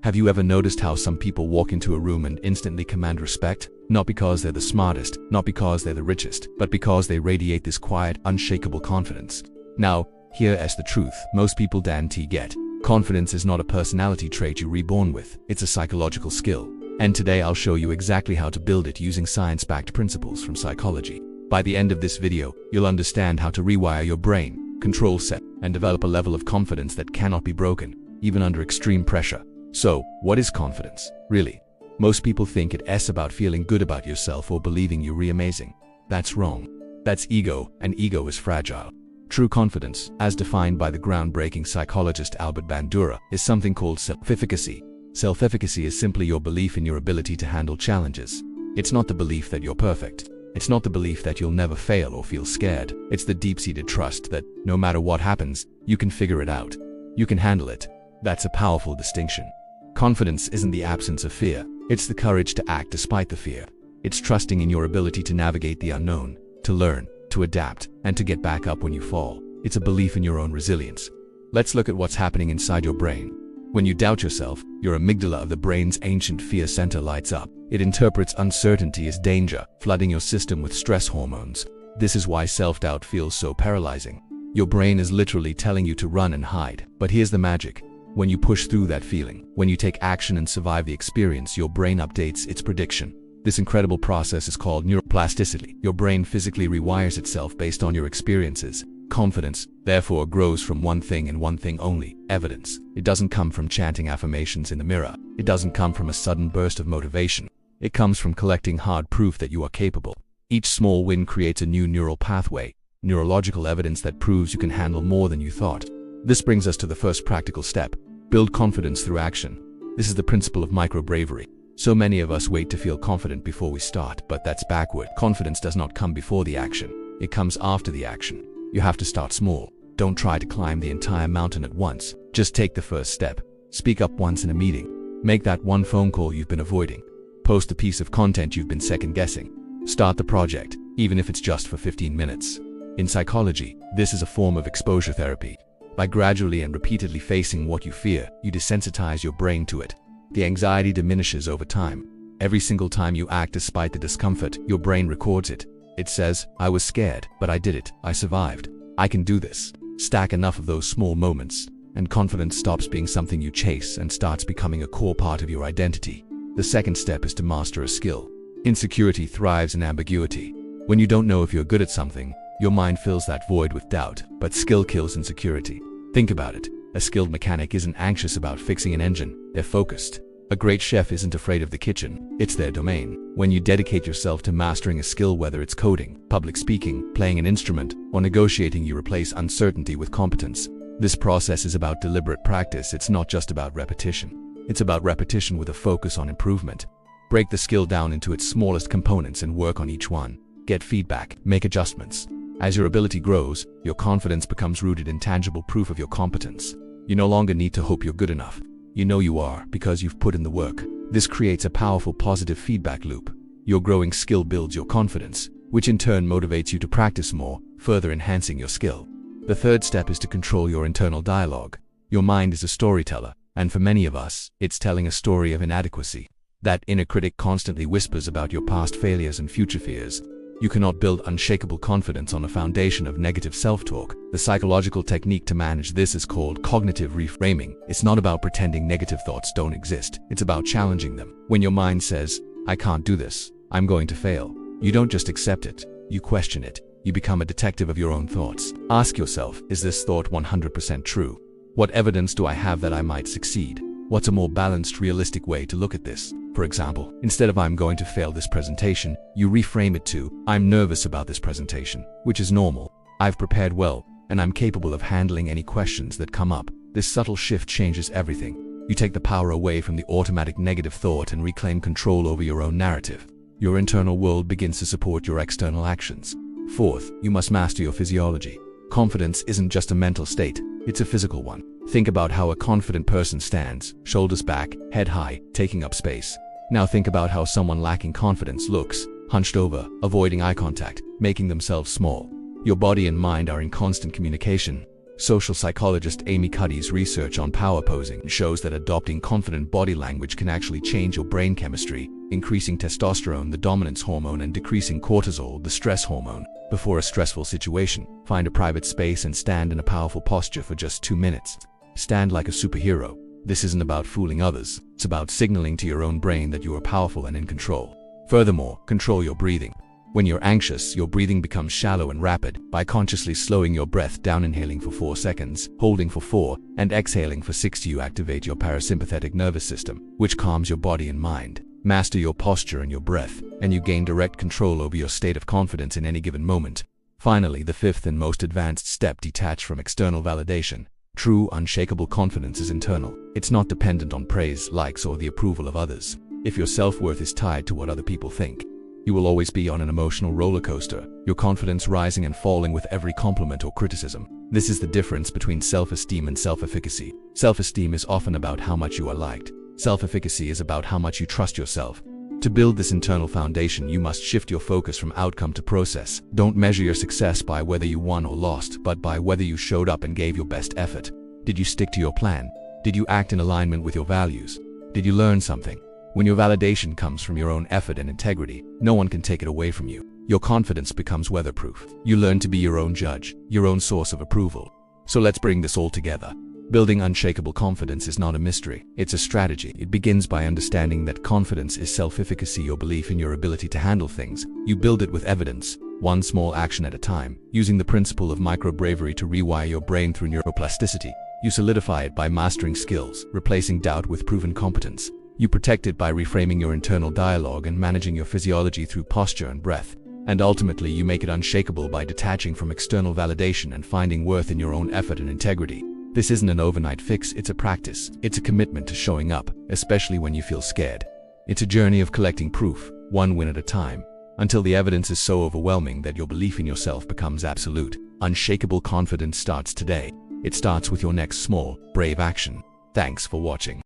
Have you ever noticed how some people walk into a room and instantly command respect? Not because they're the smartest, not because they're the richest, but because they radiate this quiet, unshakable confidence. Now, here is the truth most people don't get. Confidence is not a personality trait you're reborn with, it's a psychological skill. And today I'll show you exactly how to build it using science-backed principles from psychology. By the end of this video, you'll understand how to rewire your brain, control self, and develop a level of confidence that cannot be broken, even under extreme pressure. So, what is confidence, really? Most people think it's about feeling good about yourself or believing you're amazing. That's wrong. That's ego, and ego is fragile. True confidence, as defined by the groundbreaking psychologist Albert Bandura, is something called self-efficacy. Self-efficacy is simply your belief in your ability to handle challenges. It's not the belief that you're perfect. It's not the belief that you'll never fail or feel scared. It's the deep-seated trust that, no matter what happens, you can figure it out. You can handle it. That's a powerful distinction. Confidence isn't the absence of fear. It's the courage to act despite the fear. It's trusting in your ability to navigate the unknown, to learn, to adapt, and to get back up when you fall. It's a belief in your own resilience. Let's look at what's happening inside your brain. When you doubt yourself, your amygdala of the brain's ancient fear center lights up. It interprets uncertainty as danger, flooding your system with stress hormones. This is why self-doubt feels so paralyzing. Your brain is literally telling you to run and hide. But here's the magic. When you push through that feeling, when you take action and survive the experience, your brain updates its prediction. This incredible process is called neuroplasticity. Your brain physically rewires itself based on your experiences. Confidence, therefore, grows from one thing and one thing only: evidence. It doesn't come from chanting affirmations in the mirror. It doesn't come from a sudden burst of motivation. It comes from collecting hard proof that you are capable. Each small win creates a new neural pathway, neurological evidence that proves you can handle more than you thought. This brings us to the first practical step. Build confidence through action. This is the principle of micro-bravery. So many of us wait to feel confident before we start, but that's backward. Confidence does not come before the action. It comes after the action. You have to start small. Don't try to climb the entire mountain at once. Just take the first step. Speak up once in a meeting. Make that one phone call you've been avoiding. Post a piece of content you've been second-guessing. Start the project, even if it's just for 15 minutes. In psychology, this is a form of exposure therapy. By gradually and repeatedly facing what you fear, you desensitize your brain to it. The anxiety diminishes over time. Every single time you act despite the discomfort, your brain records it. It says, "I was scared, but I did it. I survived. I can do this." Stack enough of those small moments, and confidence stops being something you chase and starts becoming a core part of your identity. The second step is to master a skill. Insecurity thrives in ambiguity. When you don't know if you're good at something, your mind fills that void with doubt, but skill kills insecurity. Think about it. A skilled mechanic isn't anxious about fixing an engine, they're focused. A great chef isn't afraid of the kitchen, it's their domain. When you dedicate yourself to mastering a skill, whether it's coding, public speaking, playing an instrument, or negotiating, you replace uncertainty with competence. This process is about deliberate practice. It's not just about repetition. It's about repetition with a focus on improvement. Break the skill down into its smallest components and work on each one. Get feedback, make adjustments. As your ability grows, your confidence becomes rooted in tangible proof of your competence. You no longer need to hope you're good enough. You know you are because you've put in the work. This creates a powerful positive feedback loop. Your growing skill builds your confidence, which in turn motivates you to practice more, further enhancing your skill. The third step is to control your internal dialogue. Your mind is a storyteller, and for many of us, it's telling a story of inadequacy. That inner critic constantly whispers about your past failures and future fears. You cannot build unshakable confidence on a foundation of negative self-talk. The psychological technique to manage this is called cognitive reframing. It's not about pretending negative thoughts don't exist. It's about challenging them. When your mind says, "I can't do this, I'm going to fail," you don't just accept it, you question it. You become a detective of your own thoughts. Ask yourself, is this thought 100% true? What evidence do I have that I might succeed? What's a more balanced, realistic way to look at this? For example, instead of "I'm going to fail this presentation," you reframe it to "I'm nervous about this presentation," which is normal. "I've prepared well, and I'm capable of handling any questions that come up." This subtle shift changes everything. You take the power away from the automatic negative thought and reclaim control over your own narrative. Your internal world begins to support your external actions. Fourth, you must master your physiology. Confidence isn't just a mental state, it's a physical one. Think about how a confident person stands, shoulders back, head high, taking up space. Now think about how someone lacking confidence looks, hunched over, avoiding eye contact, making themselves small. Your body and mind are in constant communication. Social psychologist Amy Cuddy's research on power posing shows that adopting confident body language can actually change your brain chemistry, increasing testosterone, the dominance hormone, and decreasing cortisol, the stress hormone. Before a stressful situation, find a private space and stand in a powerful posture for just 2 minutes. Stand like a superhero. This isn't about fooling others, it's about signaling to your own brain that you are powerful and in control. Furthermore, control your breathing. When you're anxious, your breathing becomes shallow and rapid. By consciously slowing your breath down, inhaling for 4 seconds, holding for 4, and exhaling for 6, you activate your parasympathetic nervous system, which calms your body and mind. Master your posture and your breath, and you gain direct control over your state of confidence in any given moment. Finally, the fifth and most advanced step: detach from external validation. True, unshakable confidence is internal. It's not dependent on praise, likes, or the approval of others. If your self-worth is tied to what other people think, you will always be on an emotional roller coaster, your confidence rising and falling with every compliment or criticism. This is the difference between self-esteem and self-efficacy. Self-esteem is often about how much you are liked. Self-efficacy is about how much you trust yourself. To build this internal foundation, you must shift your focus from outcome to process. Don't measure your success by whether you won or lost, but by whether you showed up and gave your best effort. Did you stick to your plan? Did you act in alignment with your values? Did you learn something? When your validation comes from your own effort and integrity, no one can take it away from you. Your confidence becomes weatherproof. You learn to be your own judge, your own source of approval. So let's bring this all together. Building unshakable confidence is not a mystery, it's a strategy. It begins by understanding that confidence is self-efficacy, your belief in your ability to handle things. You build it with evidence, one small action at a time, using the principle of micro-bravery to rewire your brain through neuroplasticity. You solidify it by mastering skills, replacing doubt with proven competence. You protect it by reframing your internal dialogue and managing your physiology through posture and breath. And ultimately, you make it unshakable by detaching from external validation and finding worth in your own effort and integrity. This isn't an overnight fix, it's a practice. It's a commitment to showing up, especially when you feel scared. It's a journey of collecting proof, one win at a time, until the evidence is so overwhelming that your belief in yourself becomes absolute. Unshakable confidence starts today. It starts with your next small, brave action. Thanks for watching.